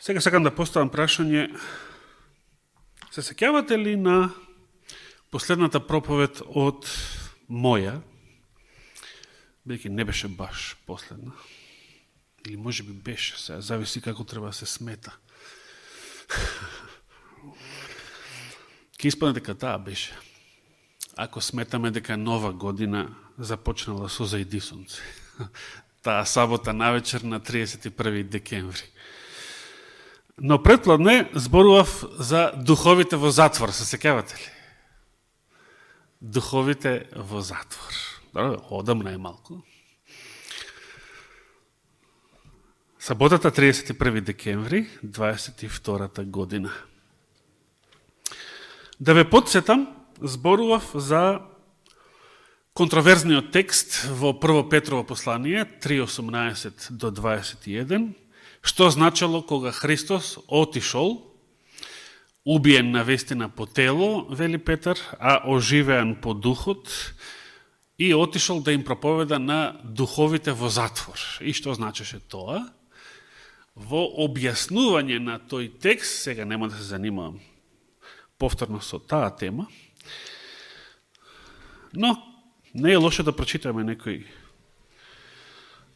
Сега сакам да поставам прашање. Се сеќавате ли на последната проповед од моја, бидејќи не беше баш последна, или може би беше, сега зависи како треба да се смета. Ке испадне дека таа беше. Ако сметаме дека нова година започнала со зајди сонце. Таа сабота навечер на 31. декември. Но предпладне зборував за духовите во затвор, се сеќавате ли? Духовите во затвор. Одам најмалку. Саботата 31. декември, 22. година. Да ве подсетам, зборував за контроверзниот текст во Прво Петрово послание 3:18 до 21, што значило кога Христос отишол, убиен навестина по тело, вели Петар, а оживеан по духот, и отишол да им проповеда на духовите во затвор. И што значеше тоа? Во објаснување на тој текст, сега нема да се занимавам повторно со таа тема, но не е лошо да прочитаме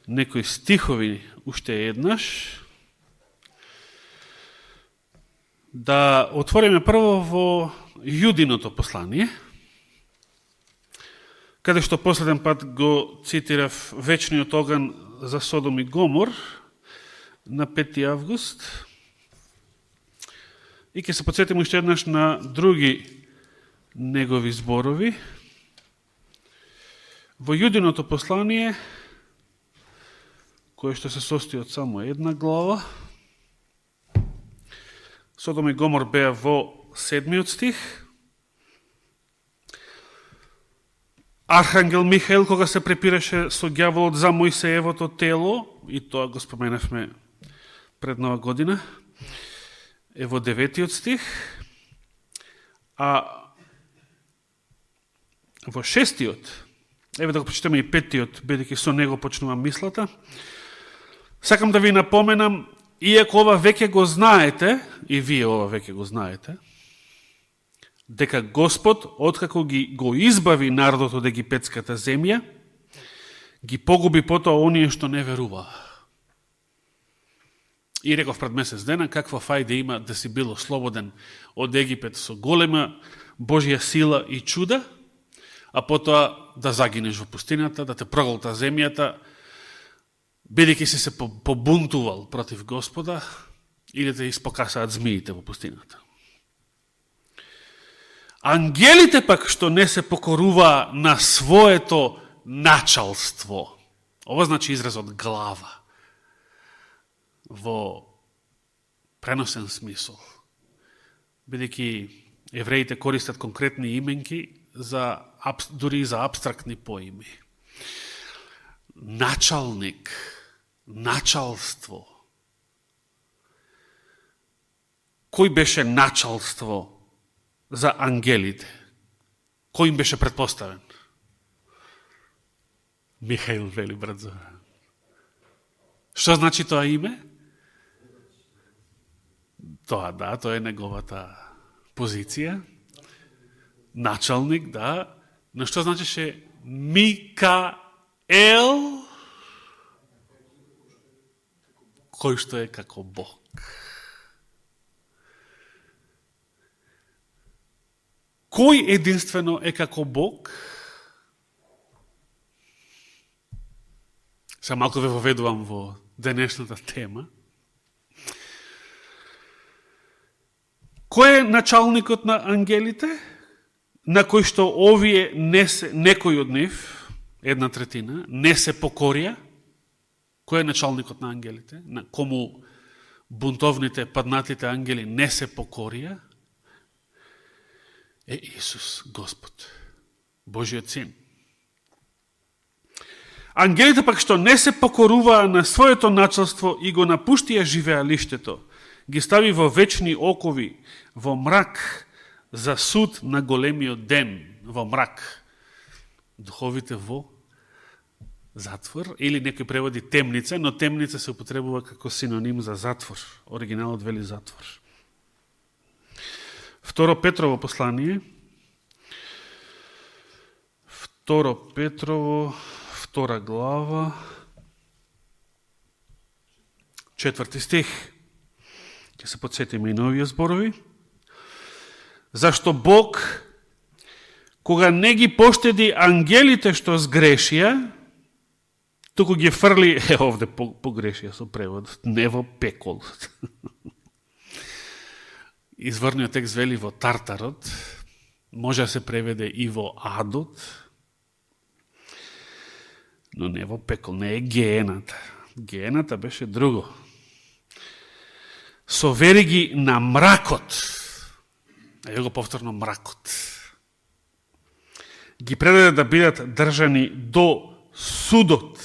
некои стихови уште еднаш. Да отвориме прво во Јудиното послание, каде што последен пат го цитирав вечниот оган за Содом и Гомор на 5. август. И ќе се подсетим уште еднаш на други негови зборови. Во Јудиното послание, кое што се состои од само една глава, Содом и Гомор беа во 7. стих. Архангел Михаил, кога се препираше со ѓаволот за Мојсеевото тело, и тоа го споменавме пред нова година, е во 9. стих, а во 6. еве да го прочитаме и 5. бидејќи со него почнува мислата. Сакам да ви напоменам, иако ова веќе го знаете, и вие ова веќе го знаете, дека Господ, откако го избави народот од египетската земја, ги погуби потоа оние што не веруваа. И реков пред месец дена, каква фајде има да си било слободен од Египет со голема Божја сила и чуда, а потоа да загинеш во пустината, да те проголта земјата, бидејќи си се побунтувал против Господа, или да испокасаат змиите во пустината. Ангелите пак што не се покоруваа на своето началство, ова значи изразот глава, во преносен смисол, бидејќи евреите користат конкретни именки дури и за абстрактни поими. Началник, началство. Кој беше началство за ангелите? Кој им беше предпоставен? Михаил, вели брат Зоран. Што значи тоа име? Тоа е неговата позиција. Началник, да. Но што значеше Микаел? Кој што е како Бог. Кој единствено е како Бог? Сега малко ве воведувам во денешната тема. Кој е началникот на ангелите, на кој што овие некој од нив, 1/3, не се покорија? Кој е началникот на ангелите, на кому бунтовните, паднатите ангели не се покорија? Е Исус, Господ, Божиот Син. Ангелите пак што не се покоруваа на своето началство и го напуштија живеалиштето, ги стави во вечни окови, во мрак, за суд на големиот ден, во мрак. Духовите во затвор, или некој преводи темница, но темница се употребува како синоним за затвор. Оригиналот вели затвор. Второ Петрово послание, Второ Петрово, 2 глава, 4 стих. Ќе се подсетиме и на овие зборови. Зашто Бог, кога не ги поштеди ангелите што сгрешија, туку ги фрли, овде погрешија со преводот, не во пекол. Изворниот текст вели во Тартарот, може да се преведе и во Адот, но не во пекол, не е геената. Геената беше друго. Совери ги на мракот, а го повторно мракот. Ги предаде да бидат држани до судот.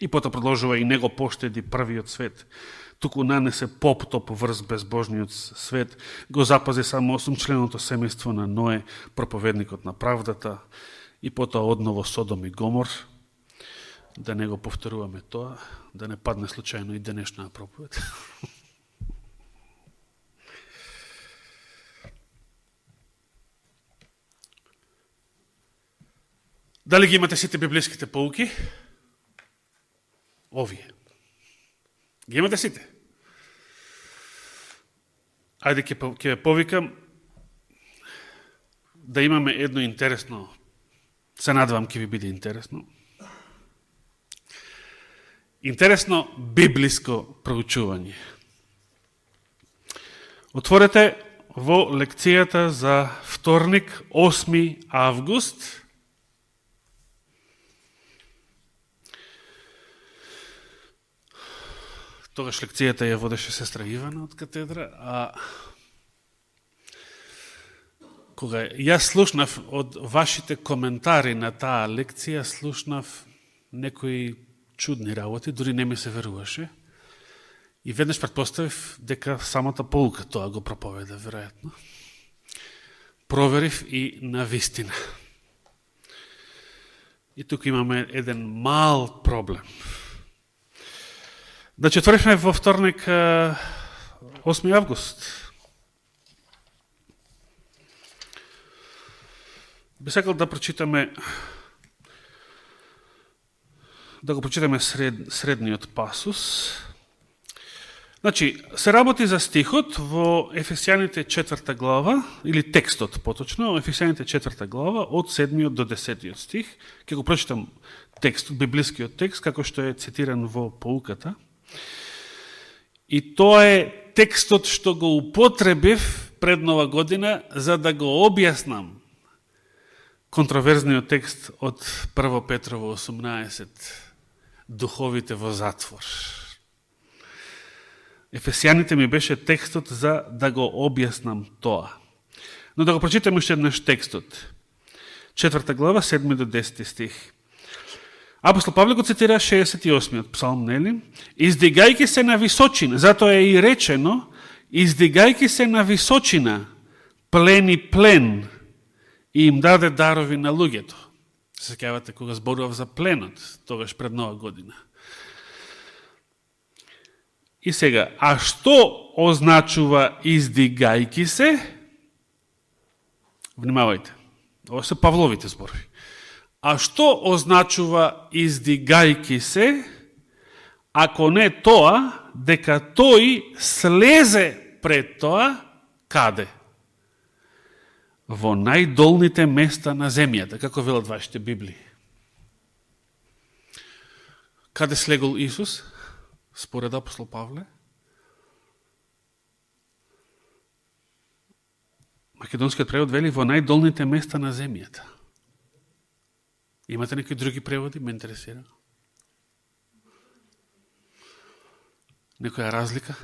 И потоа продолжува и него поштеди првиот свет. Туку нанесе поптоп врз безбожниот свет, го запази само 8-членото семејство на Ное, проповедникот на правдата, и потоа одново Содом и Гомор. Да не го повторуваме тоа, да не падне случајно и денешна проповед. Дали ги имате сите библиските поуки? Овие. Ги имате сите? Ајде ќе повикам да имаме едно интересно, се надевам ќе ви биде интересно. Интересно библиско проучување. Отворете во лекцијата за вторник, 8 август. Тогаш лекцијата ја водеше сестра Ивана од катедра, а кога јас слушнав од вашите коментари на таа лекција, слушнав некои чудни работи, дури не ми се веруваше. И веднаш предпоставив дека самата полука тоа го проповеда, веројатно. Проверив и на вистина. И тук имаме еден мал проблем. Значи, отворихме во вторник 8 август. Би сакал да прочитаме средниот пасус. Значи, се работи за стихот во Ефесијаните 4 глава, или текстот поточно, Ефесијаните 4 глава, од 7 до 10 стих. Ке го прочитам текстот, библискиот текст, како што е цитиран во поуката. И тоа е текстот што го употребив пред Нова година за да го објаснам контроверзниот текст од 1 Петрово 18, духовите во затвор. Ефесијаните ми беше текстот за да го објаснам тоа. Но да го прочитам уште еднаш текстот. 4 глава, 7 до 10 стих. Апостол Павле го цитира 68-иот псалм, нели? Издигајки се на височина, затоа е и речено, издигајки се на височина, плени плен, и им даде дарови на луѓето. Се сеќавате кога зборував за пленот, тогаш пред Нова година. И сега, а што означува издигајки се? Внимавајте, ова се Павловите зборови. А што означува издигајки се, ако не тоа, дека тој слезе пред тоа, каде? Во најдолните места на земјата, како велат вашите Библии. Каде слегол Исус, според апостол Павле? Македонскиот превод вели во најдолните места на земјата. Имате некои други преводи? Ме интересира. Некоја разлика?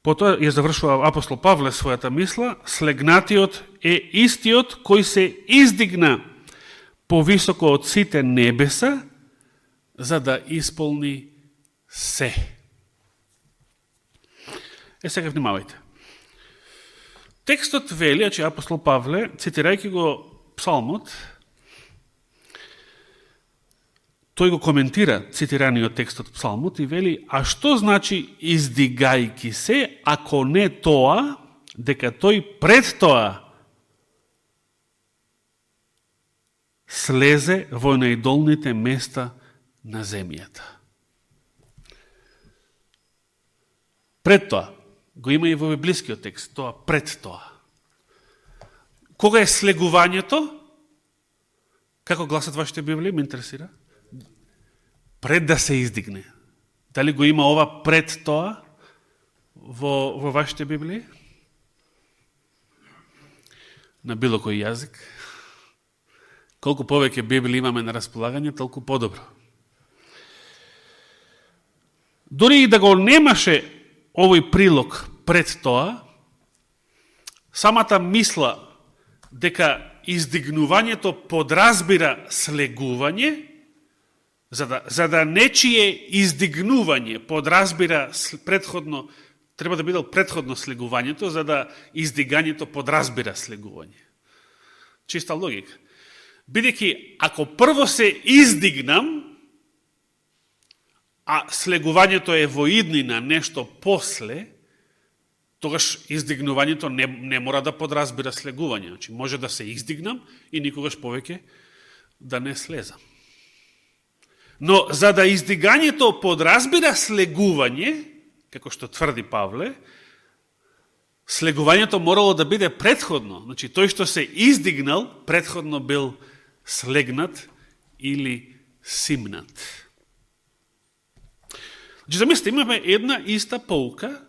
Потоа ја завршува апостол Павле својата мисла, слегнатиот е истиот кој се издигна повисоко од сите небеса, за да исполни се. Сега внимавајте. Текстот вели, че апостол Павле, цитирајќи го псалмот, тој го коментира цитираниот текст од Псалмот и вели: а што значи издигајки се, ако не тоа, дека тој пред тоа слезе во најдолните места на земјата. Пред тоа, го има и во библискиот текст, тоа пред тоа. Кога е слегувањето? Како гласат вашите Библии, ме интересира? Пред да се издигне. Дали го има ова пред тоа во вашите Библии? На било кој јазик? Колку повеќе Библии имаме на располагање, толку подобро. Дори и да го немаше овој прилог пред тоа, самата мисла дека издигнувањето подразбира слегување, за да нечие издигнување подразбира предходно, треба да биде предходно слегувањето, за да издигањето подразбира слегување. Чиста логика. Бидејќи, ако прво се издигнам, а слегувањето е во иднина нешто после, тогаш издигнувањето не мора да подразбира слегување. Значи, може да се издигнам и никогаш повеќе да не слезам. Но за да издигањето подразбира слегување, како што тврди Павле, слегувањето морало да биде предходно. Значи, тој што се издигнал, предходно бил слегнат или симнат. Значи, замислите, имаме една иста поука.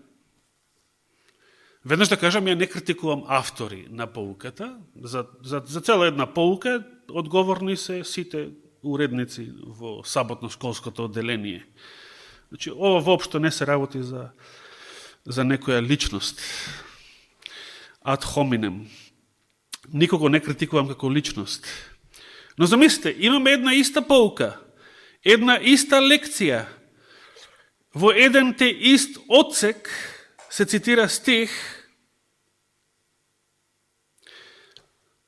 Веднаш да кажам, ја не критикувам автори на поуката. За цела една поука одговорни се сите уредници во саботно-школското одделение. Значи, ова воопшто не се работи за некоја личност. Ad hominem. Никого не критикувам како личност. Но замислите, имаме една иста поука, една иста лекција. Во еден те ист одсек се цитира стих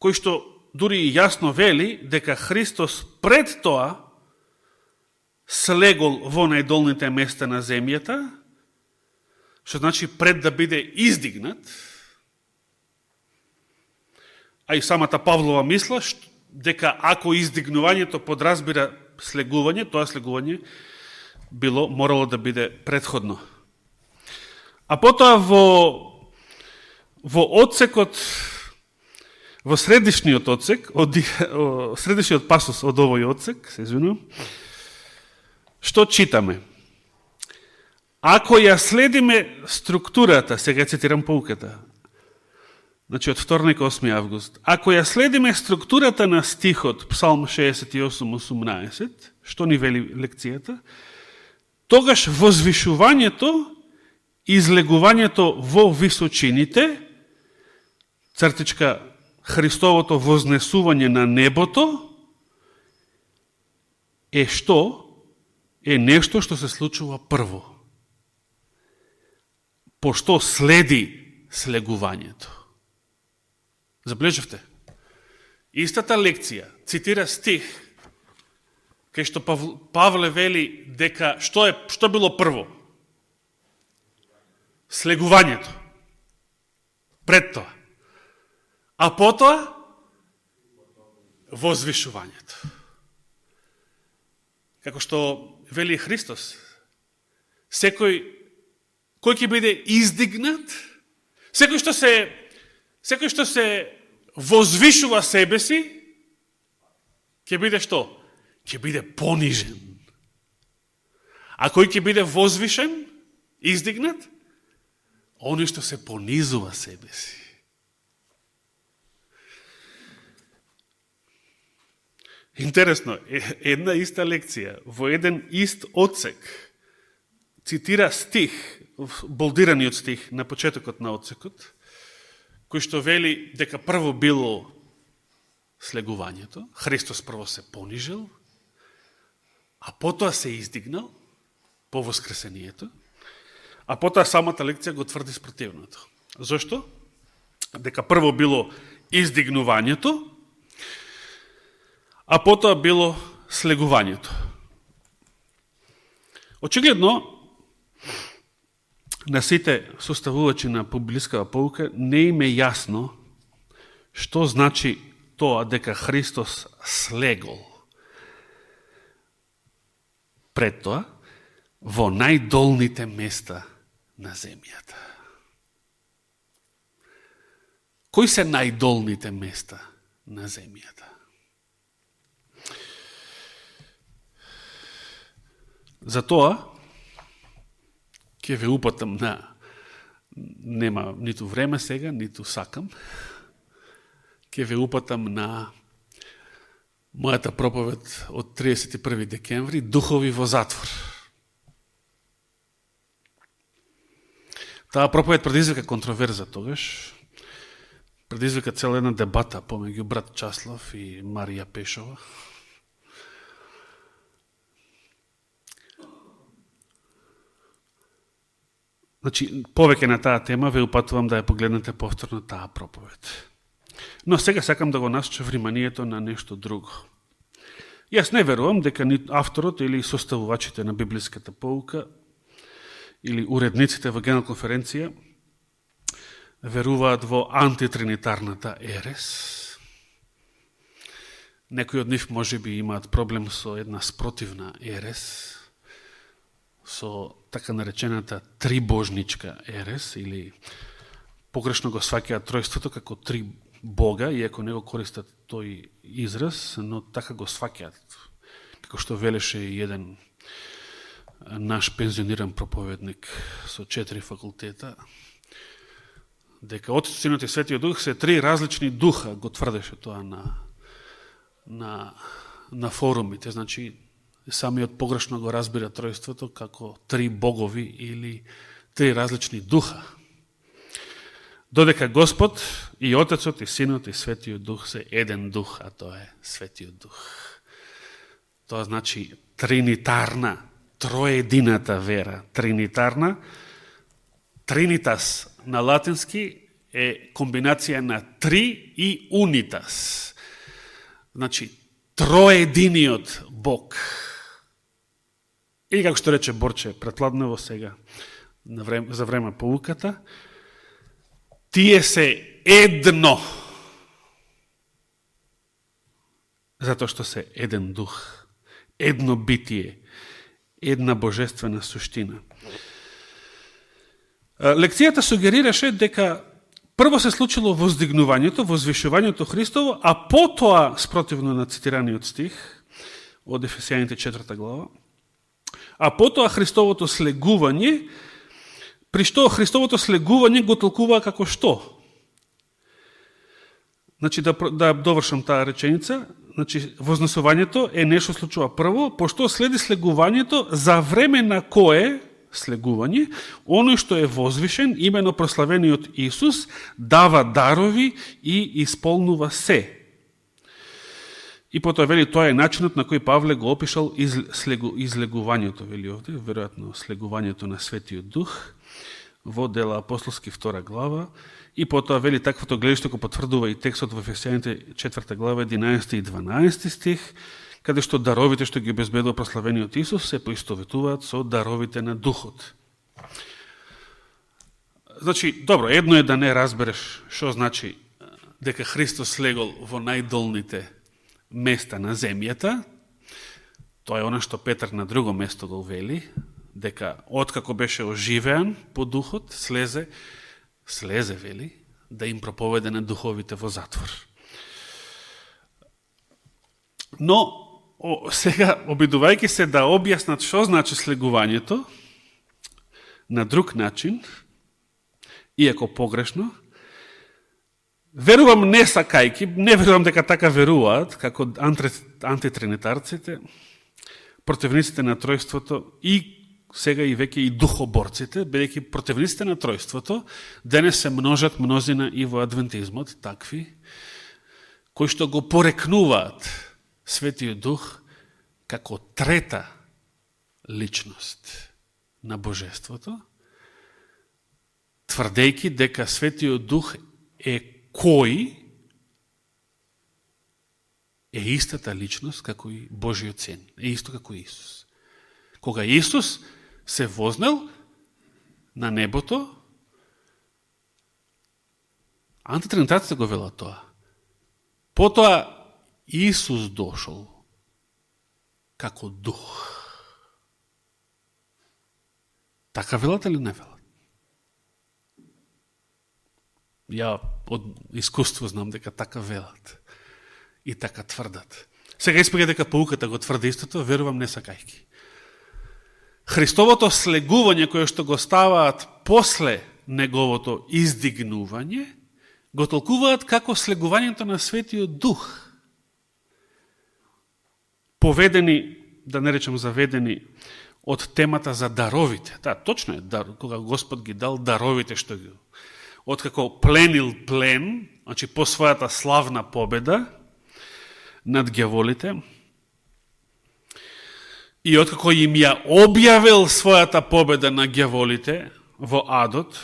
кој што дури и јасно вели дека Христос пред тоа слегол во најдолните места на земјата, што значи пред да биде издигнат, а и самата Павлова мисла, дека ако издигнувањето подразбира слегување, тоа слегување морало да биде предходно. А потоа во одсекот, во средишниот одсек, средишниот пасус од овој одсек, се извинувам, што читаме? Ако ја следиме структурата, сега цитирам поуката, значи од вторник 8 август, ако ја следиме структурата на стихот Псалм 68:18, што ни вели лекцијата, тогаш возвишувањето, излегувањето во височините, цртичка Христовото вознесување на небото, е што? Е нешто што се случува прво. Пошто следи слегувањето. Заблежавте? Истата лекција цитира стих кај што Павле вели дека што било прво? Слегувањето. Пред тоа. А потоа возвишувањето. Како што вели Христос, секој кој ќе биде издигнат, секој што се возвишува себе си, ќе биде што? Ќе биде понижен. А кој ќе биде возвишен, издигнат? Оној што се понизува себе си. Интересно, една иста лекција, во еден ист одсек, цитира стих, болдираниот стих на почетокот на одсекот, кој што вели дека прво било слегувањето, Христос прво се понижил, а потоа се издигнал по воскресението, а потоа самата лекција го тврди спротивното. Зошто? Дека прво било издигнувањето, а потоа било слегувањето. Очигледно, на сите составувачи на библискава pouка не им е јасно што значи тоа дека Христос слегол пред тоа во најдолните места на земјата. Кои се најдолните места на земјата? Затоа ќе ве упатам на, нема ниту време сега, ниту сакам, ќе ве упатам на мојата проповед од 31. декември, Духови во затвор. Таа проповед предизвика контроверза тогаш, предизвика цела една дебата помеѓу брат Часлав и Марија Пешова. Значи, повеќе на таа тема ве упатувам да ја погледнете повторно таа проповед. Но сега сакам да го насочам вниманието на нешто друго. Јас не верувам дека ни авторот или составувачите на библиската pouка или уредниците во Генерална конференција веруваат во антитринитарната ерес. Некои од нив можеби имаат проблем со една спротивна ерес, со така наречената трибожничка ерес, или погрешно го сваќаат тројството како три Бога, иако не го користат тој израз, но така го сваќаат. Како што велеше и еден наш пензиониран проповедник со 4 факултета, дека Отецот, Синот и Светиот Дух се три различни духа, го тврдеше тоа на форумите. Значи, самиот погрешно го разбира тројството како три богови или три различни духа. Додека Господ и Отецот и Синот и Светиот Дух се еден дух, а тоа е Светиот Дух. Тоа значи тринитарна, троедината вера. Тринитарна, тринитас на латински е комбинација на три и унитас. Значи, троединиот Бог. И како што рече Борче Претладнево сега, за време поуката, тие се едно. Затоа што се еден дух, едно битие, една божествена суштина. Лекцијата сугерираше дека прво се случило воздигнувањето, возвишувањето Христово, а потоа, спротивно на цитираниот стих од Ефесијаните 4 глава, а потоа Христовото слегување, при што Христовото слегување го толкува како што? Значи, да довршам таа реченица, значи, вознесувањето е нешто случува прво, пошто следи слегувањето, за време на кое слегување, оној што е возвишен, имено прославениот Исус, дава дарови и исполнува се. И потоа вели, тоа е начинот на кој Павле го опишал излегувањето, вели овде, веројатно слегувањето на Светиот Дух, во Дела апостолски 2 глава, и потоа вели таквото гледиште го потврдува и текстот во Ефесијаните 4 глава 11 и 12 стих, каде што даровите што ги обезбедува прославениот Исус се поистоветуваат со даровите на Духот. Значи, добро, едно е да не разбереш што значи дека Христос слегол во најдолните места на земјата. Тоа е она што Петар на друго место го вели, дека откако беше оживеан по Духот, слезе, вели, да им проповеде на духовите во затвор. Но, сега, обидувајќи се да објаснат што значи слегувањето, на друг начин, иако погрешно, верувам не сакајки, не верувам дека така веруваат, како антитринитарците, противниците на тројството и сега и веќе и духоборците, бидејќи противниците на тројството, денес се множат мнозина и во адвентизмот, такви, кои што го порекнуваат Светиот Дух како трета личност на Божеството, тврдејќи дека Светиот Дух е кој е истата личност како и Божиот Син, е исто како Исус. Кога Исус се вознел на небото, антитринитаците го велат тоа. Потоа Исус дошол како дух. Така велат или не велат? Ја од искуство знам дека така велат и така тврдат. Сега испега дека пауката го тврди истото, верувам не сакајки. Христовото слегување кое што го ставаат после неговото издигнување, го толкуваат како слегувањето на Светиот Дух. Поведени, да не речем заведени, од темата за даровите. Да, точно е, кога Господ ги дал даровите што ги... Откако пленил плен, значи по својата славна победа над гјаволите, и откако им ја објавил својата победа на гјаволите во адот,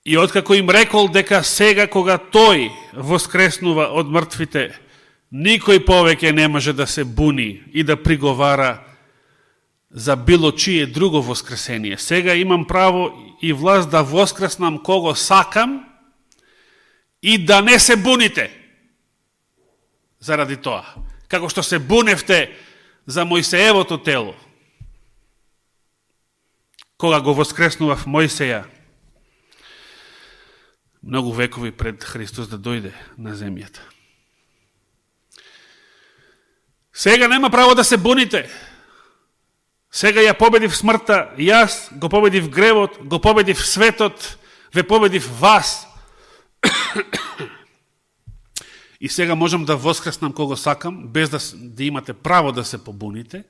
и откако им рекол дека сега кога тој воскреснува од мртвите, никој повеќе не може да се буни и да приговара за било чие друго воскресение. Сега имам право и власт да воскреснам кого сакам и да не се буните заради тоа. Како што се буневте за Мојсеевото тело. Кога го воскреснував Мојсеја, многу векови пред Христос да дојде на земјата. Сега нема право да се буните. Сега ја победив смртта, јас го победив гревот, го победив светот, ве победив вас. И сега можам да воскреснам кого сакам, без да имате право да се побуните,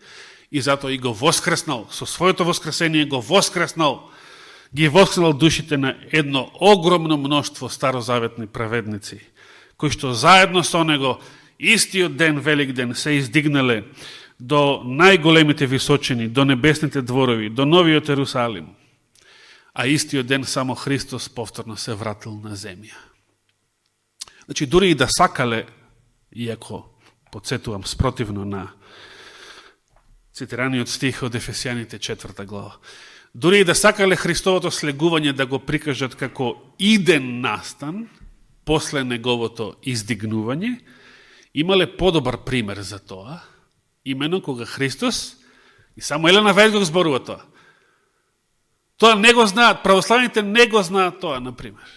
и затоа и го воскреснал, со своето воскресение го воскреснал, ги воскреснал душите на едно огромно мноштво старозаветни праведници, кои што заедно со него истиот ден, велик ден, се издигнале до најголемите височини, до небесните дворови, до новиот Ерусалим, а истиот ден само Христос повторно се вратил на земја. Значи, дури и да сакале, иако подсетувам спротивно на цитираниот стих од Ефесијаните 4 глава, дури и да сакале Христовото слегување да го прикажат како иден настан после неговото издигнување, имале подобар пример за тоа, именно кога Христос, и само Елена Вајд го зборува тоа. Тоа не го знаат, православните не го знаат тоа, например.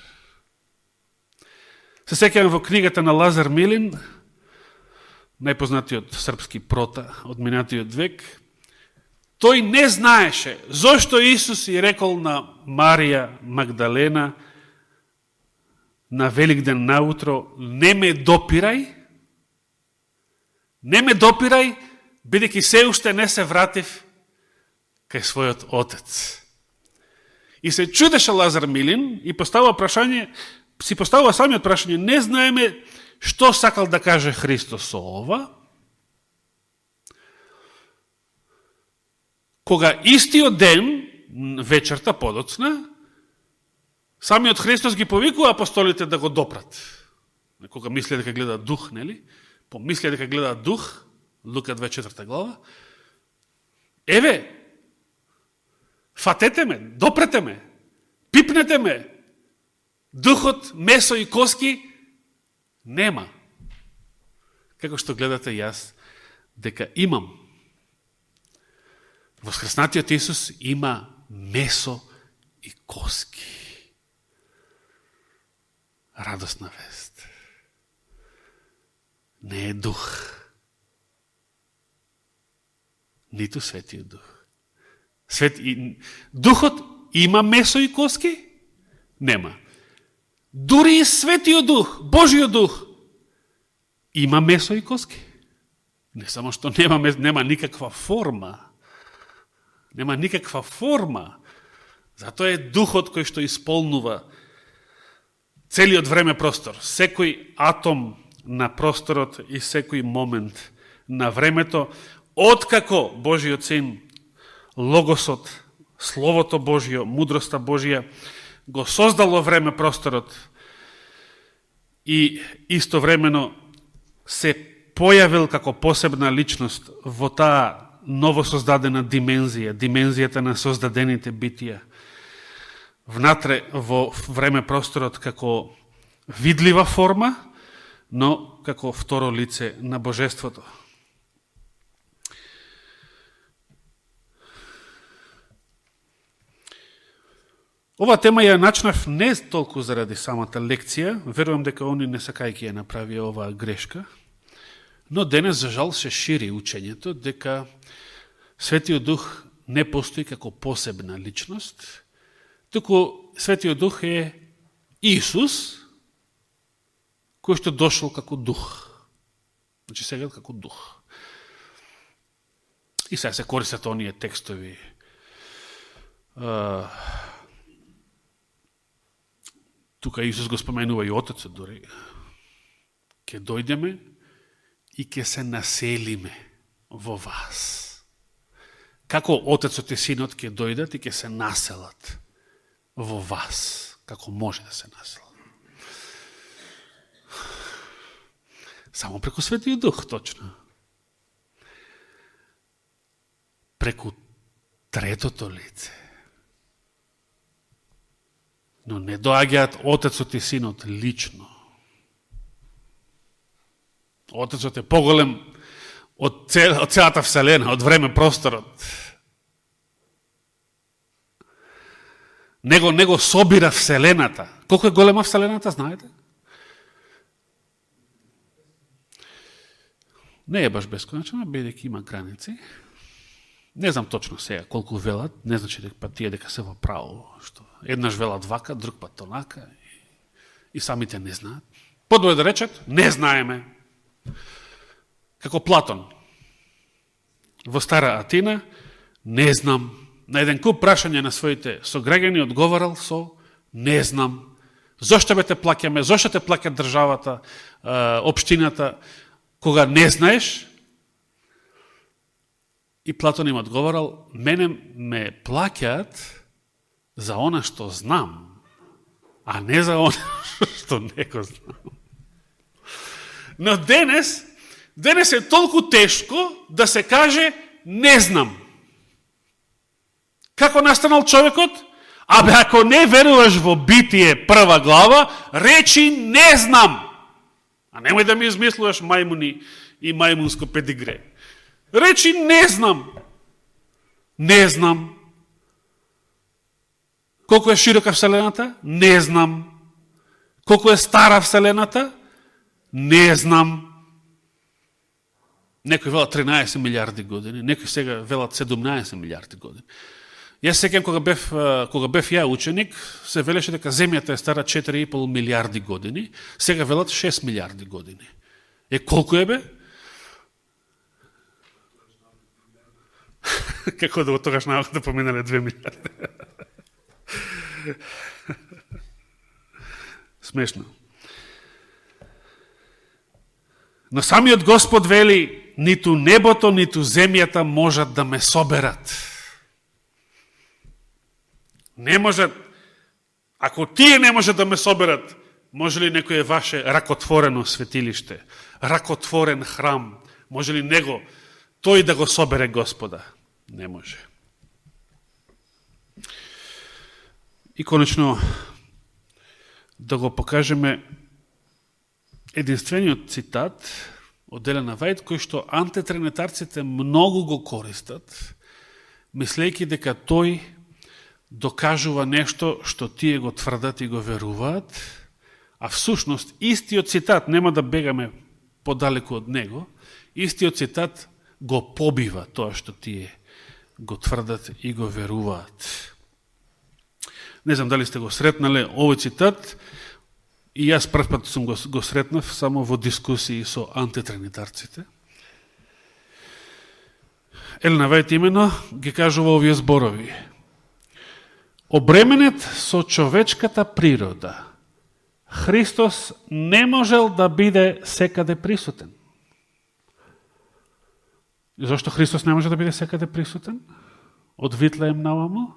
Се сеќавам во книгата на Лазар Милин, најпознатиот српски прота од минатиот век, тој не знаеше зошто Исус и рекол на Марија Магдалена на Великден наутро: не ме допирај, бидејќи се уште не се вратив кај својот отец. И се чудеше Лазар Милин и си поставува самиот прашање, не знаеме што сакал да каже Христос со ова, кога истиот ден, вечерта подоцна, самиот Христос ги повикува апостолите да го допрат. Кога мисле дека гледа дух, нели? Помисле дека гледа дух, Лука 2:4 глава. Еве, фатете ме, допрете ме, пипнете ме. Духот, месо и коски нема. Како што гледате јас, дека имам. Воскреснатиот Исус има месо и коски. Радосна вест. Не е дух. Ниту Светиот Дух. Духот има месо и коски? Нема. Дури и Светиот Дух, Божиот Дух, има месо и коски. Не само што нема никаква форма. Нема никаква форма. Затоа е Духот кој што исполнува целиот време простор. Секој атом на просторот и секој момент на времето, откако Божиот Син, Логосот, Словото Божио, мудроста Божија, го создало време просторот и истовремено се појавил како посебна личност во таа новосоздадена димензија, димензијата на создадените битија. Внатре во време-просторот како видлива форма, но како второ лице на Божеството. Ова тема ја начнав не толку заради самата лекција, верувам дека они не сакајќи ја направи оваа грешка, но денес, за жал, се шири учењето дека Светиот Дух не постои како посебна личност, туку Светиот Дух е Исус, кој што дошол како Дух. Значи сега како Дух. И сега се користат оние текстови. Тука Исус го споменува и Отецот дори. Ке дојдеме и ке се населиме во вас. Како Отецот и Синот ке дојдат и ке се населат во вас. Како може да се населат. Само преку Светиот Дух, точно. Преку третото лице. Но не доаѓаат Отецот и Синот лично. Отецот е поголем од целата Вселена, од време-просторот. Него собира Вселената. Колко е голема Вселената, знаете? Не е баш бесконечна, бидејќи има граници. Не знам точно сега колку велат, не значи дека тие дека се во право, што еднаш велат вака, друг пат онака и самите не знаат. Подобро да речат, не знаеме. Како Платон во Стара Атина, не знам. На еден куп прашање на своите сограѓани одговорал со не знам. Зошто бе те плаќаме, зошто те плаќа државата, општината, кога не знаеш? И Платон им одговорал, мене ме плаќаат за она што знам, а не за она што не го знам. Но денес е толку тешко да се каже не знам. Како настанал човекот? Абе, ако не веруваш во Битие прва глава, речи не знам. А немој да ми измислуваш мајмуни и мајмунско педигре. Речи не знам. Не знам. Колко е широка Вселената? Не знам. Колко е стара Вселената? Не знам. Некои велат 13 милиарди години, некои сега велат 17 милиарди години. Јас секам кога бев ја ученик, се велеше дека Земјата е стара 4,5 милиарди години, сега велат 6 милиарди години. Колку е бе? Како да го тогаш науката поминале 2 милиарди. Смешно. Но самиот Господ вели, ниту небото, ниту земјата можат да ме соберат. Не можат. Ако тие не можат да ме соберат, може ли некоје ваше ракотворено светилиште, ракотворен храм, може ли него, тој да го собере Господа? Не може. И конечно, да го покажеме единствениот цитат од Елена Вајд, кој што антитринитарците многу го користат, мислејќи дека тој докажува нешто што тие го тврдат и го веруваат, а всушност истиот цитат, нема да бегаме подалеку од него, истиот цитат го побива тоа што тие го тврдат и го веруваат. Не знам дали сте го сретнале овој цитат, и јас прв пат сум го сретнав само во дискусии со антитринитарците. Елена Вајд именно ги кажува овие зборови. Обременет со човечката природа, Христос не можел да биде секаде присутен. И зашто Христос не може да биде секаде присутен? Од Витлеем наваму?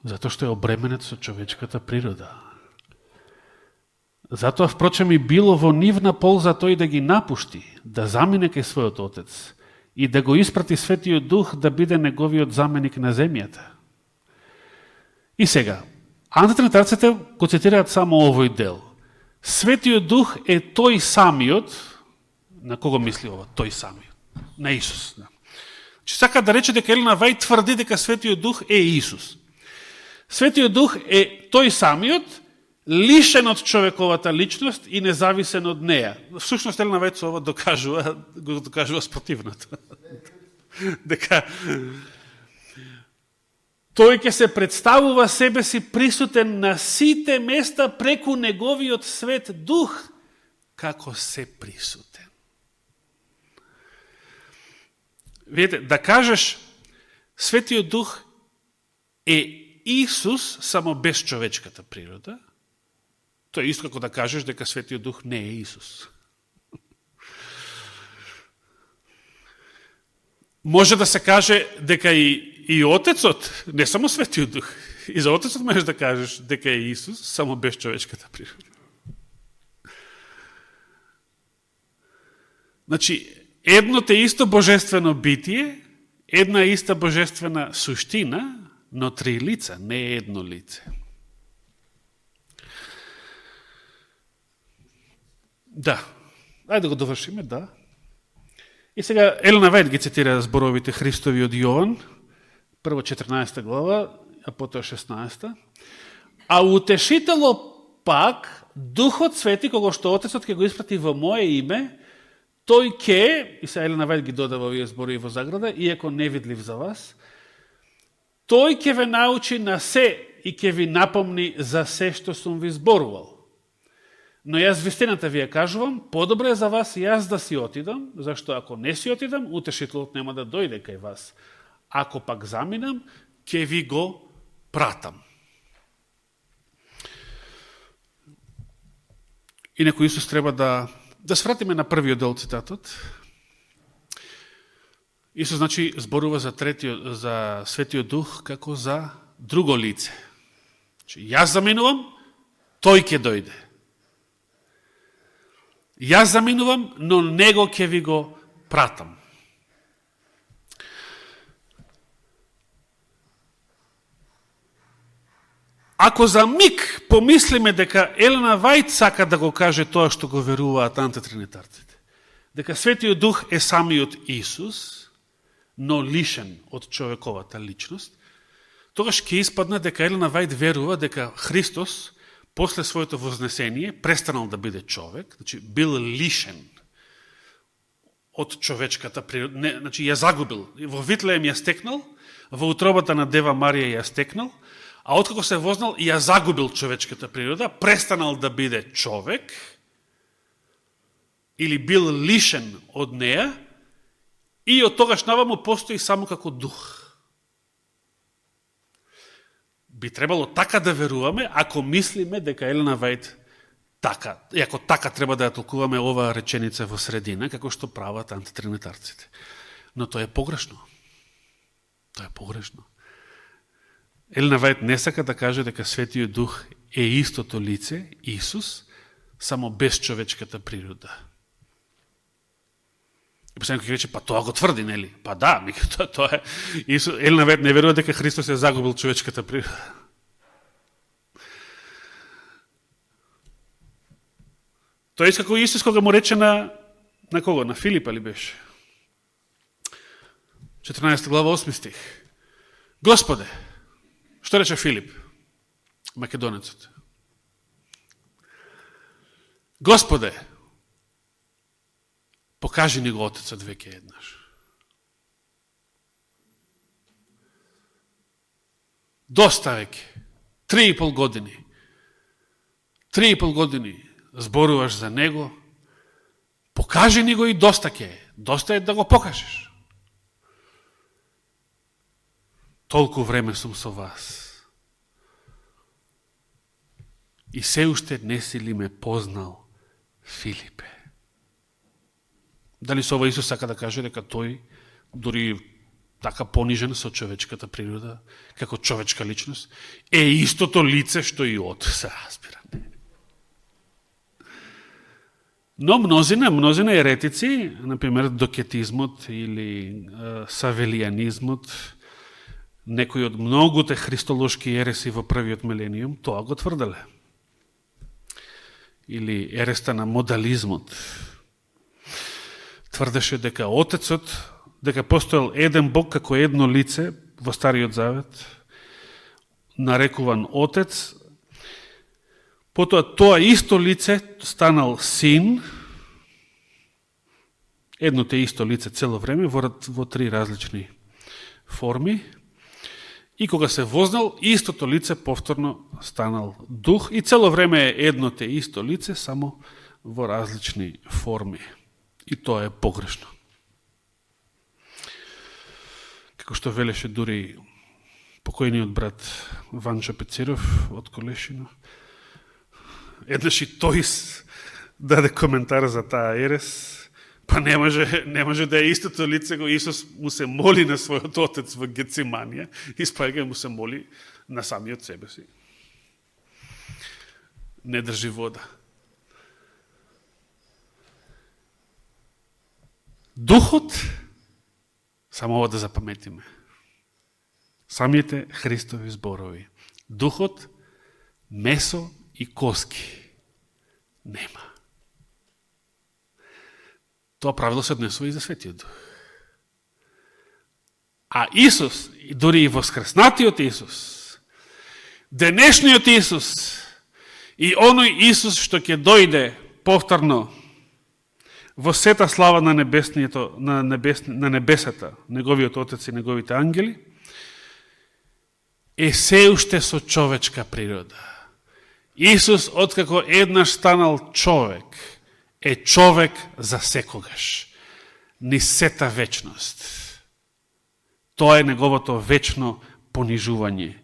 Затоа што е обременет со човечката природа. Затоа, впрочем, и било во нивна полза тој да ги напушти, да замине кај својот Отец и да го испрати Светиот Дух да биде неговиот заменик на земјата. И сега, антитринитарците го цитираат само овој дел. Светиот Дух е тој самиот, на кого мисли ова? Тој самиот, на Исус. Че сака да рече дека Елена Вајд тврди дека Светиот Дух е Исус. Светиот Дух е тој самиот, лишен од човековата личност и независен од неја. Всушност Елена Вајд со ова го докажува спротивното. Дека тој ќе се представува себе си присутен на сите места преку неговиот свет дух, како се присутен. Видите, да кажеш Светиот Дух е Исус само без човечката природа, тоа е исто како да кажеш дека Светиот Дух не е Исус. Може да се каже дека и Отецот, не само Светиот Дух, и за Отецот можеш да кажеш дека е Исус, само без човечката природа. Значи, едно те исто божествено битие, една иста божествена суштина, но три лица, не е едно лице. Да, ајде да го довршиме, да. И сега Елена Вајд ги цитира зборовите Христови од Јован, прво 14 глава, а потоа 16. А утешитело пак, Духот Свети, кого што Отецот ќе го испрати во моје име, тој ке, и сега Елена Вајд ги додава овие зборови во заграда, иако невидлив за вас, тој ќе ве научи на се и ќе ви напомни за се што сум ви зборувал. Но јас вистината ви ја кажувам, подобре е за вас јас да си отидам, зашто ако не си отидам, утешителот нема да дојде кај вас. Ако пак заминам, ќе ви го пратам. Инаку Исус треба да свратиме на првиот дел цитатот. Исус значи зборува за Светиот Дух како за друго лице. Значи, јас заминувам, тој ќе дојде. Јас заминувам, но него ќе ви го пратам. Ако за миг помислиме дека Елена Вајд сака да го каже тоа што го веруваат антитринитарците, дека Светиот Дух е самиот Исус, но лишен од човековата личност, тогаш ќе испадне дека Елена Вајд верува дека Христос после своето вознесение престанал да биде човек, значи бил лишен од човечката природа, не, значи ја загубил. Во Витлеем ја стекнал, во утробата на Дева Марија ја стекнал, а откако се вознал ја загубил човечката природа, престанал да биде човек или бил лишен од неја и од тогаш наваму постои само како дух. Би требало така да веруваме, ако мислиме дека Елена Вајд така, и ако така треба да ја толкуваме оваа реченица во средина, како што прават антитринитарците. Но тоа е погрешно. Тоа е погрешно. Елена Вајд не сака да каже дека Светиот Дух е истото лице, Исус, само без човечката природа. И последно ќе рече, па тоа го тврди, нели? Па да, тоа е. Елена Вајд не верува дека Христос е загубил човечката природа. Тоа е како Исус кога му рече на кого? На Филипа ли беше? 14 глава 8 стих. Господе, што рече Филип, македонецот? Господе, покажи ни го Отецот веќе еднаш. Доста веќе. 3,5 години. 3,5 години зборуваш за него. Покажи ни го и доста ке е. Доста е да го покажеш. Толку време сум со вас. И се уште не си ли ме познал, Филипе? Дали со ова Исус сака да каже дека тој, дури така понижен со човечката природа, како човечка личност, е истото лице што и од се разбира. Но мнозина еретици, например докетизмот или савелијанизмот, некои од многуте христолошки ереси во првиот милениум, тоа го тврделе. Или ереста на модализмот. Тврдеше дека Отецот, дека постоел еден Бог како едно лице во Стариот Завет, нарекуван Отец, потоа тоа исто лице станал Син, едно те исто лице цело време во три различни форми, и кога се вознал, истото лице повторно станал Дух и цело време е едно те исто лице, само во различни форми. И тоа е погрешно. Како што велеше дури покојниот брат Ванчо Пециров од Колешино, еднаш и тој даде коментар за таа ерес, па не може да е истото лице, го Исус му се моли на својот отец во Гециманија, и спаѓа му се моли на самиот себе си. Не држи вода. Духот, само ова да запаметиме, самите Христови зборови, духот, месо и коски нема. Тоа правило се однесува и за Светиот Дух. А Исус, дури и воскреснатиот Исус, денешниот Исус и оној Исус што ќе дојде повторно во сета слава на небесата, неговиот Отец и неговите ангели, е се уште со човечка природа. Исус, откако еднаш станал човек, е човек за секогаш, ни сета вечност. Тоа е неговото вечно понижување.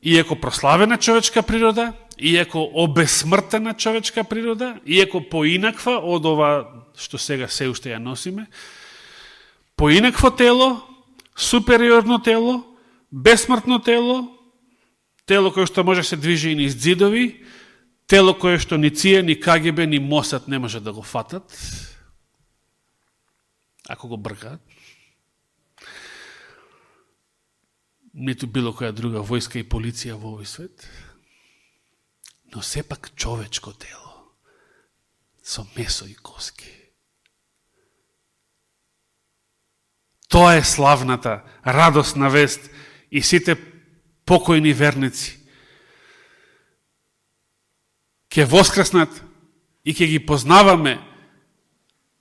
Иако прославена човечка природа, иако обесмртена човечка природа, иако поинаква од ова што сега се уште ја носиме, поинакво тело, супериорно тело, бесмртно тело, тело кое што може се движи и низ ѕидови, тело кое што ни ЦИЕ, ни КГБ, ни МОСАД не може да го фатат, ако го бргаат, ниту било која друга војска и полиција во овој свет, но сепак човечко тело, со месо и коски. Тоа е славната, радосна вест и сите покојни верници ќе воскреснат и ќе ги познаваме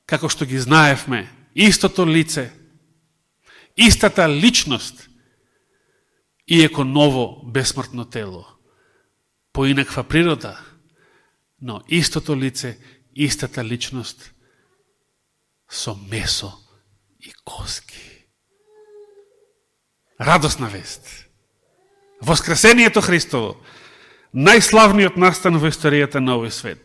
како што ги знаевме, истото лице, истата личност, иеко ново бесмртно тело, поинаква природа, но истото лице, истата личност со месо и коски. Радосна вест. Воскресението Христово, најславниот настан во историјата на овој свет,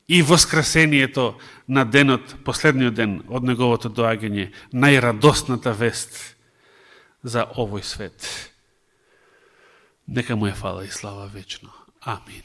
и воскресението на денот, последниот ден од неговото доаѓање, најрадосната вест за овој свет. Нека му е фала и слава вечно. Амин.